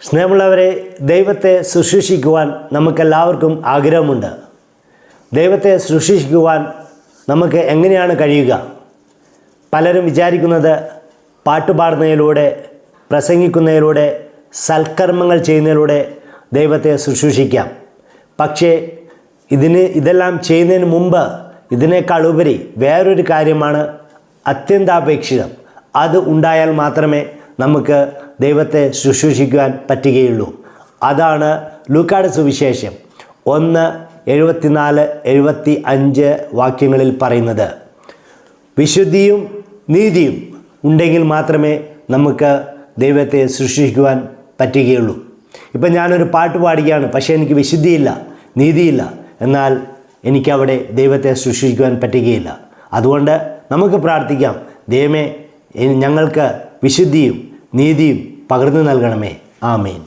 സ്നേഹമുള്ളവരെ, ദൈവത്തെ ശുശ്രൂഷിക്കുവാൻ നമുക്കെല്ലാവർക്കും ആഗ്രഹമുണ്ട്. ദൈവത്തെ ശുശ്രൂഷിക്കുവാൻ നമുക്ക് എങ്ങനെയാണ് കഴിയുക? പലരും വിചാരിക്കുന്നത് പാട്ടുപാടുന്നതിലൂടെ, പ്രസംഗിക്കുന്നതിലൂടെ, സൽക്കർമ്മങ്ങൾ ചെയ്യുന്നതിലൂടെ ദൈവത്തെ ശുശ്രൂഷിക്കാം. പക്ഷേ ഇതെല്ലാം ചെയ്യുന്നതിന് മുമ്പ് ഇതിനേക്കാൾ ഉപരി വേറൊരു കാര്യമാണ് അത്യന്താപേക്ഷിതം. അത് ഉണ്ടായാൽ മാത്രമേ നമുക്ക് ദൈവത്തെ ശുശ്രൂഷിക്കുവാൻ പറ്റുകയുള്ളൂ. അതാണ് ലൂക്കായുടെ സുവിശേഷം 1:74-75 വാക്യങ്ങളിൽ പറയുന്നത്. വിശുദ്ധിയും നീതിയും ഉണ്ടെങ്കിൽ മാത്രമേ നമുക്ക് ദൈവത്തെ ശുശ്രൂഷിക്കുവാൻ പറ്റുകയുള്ളൂ. ഇപ്പം ഞാനൊരു പാട്ട് പാടുകയാണ്, പക്ഷേ എനിക്ക് വിശുദ്ധിയില്ല, നീതിയില്ല, എന്നാൽ എനിക്കവിടെ ദൈവത്തെ ശുശ്രൂഷിക്കുവാൻ പറ്റുകയില്ല. അതുകൊണ്ട് നമുക്ക് പ്രാർത്ഥിക്കാം, ദൈവമേ ഞങ്ങൾക്ക് വിശുദ്ധിയും നീതിയും പകർന്നു നൽകണമേ. ആമേൻ.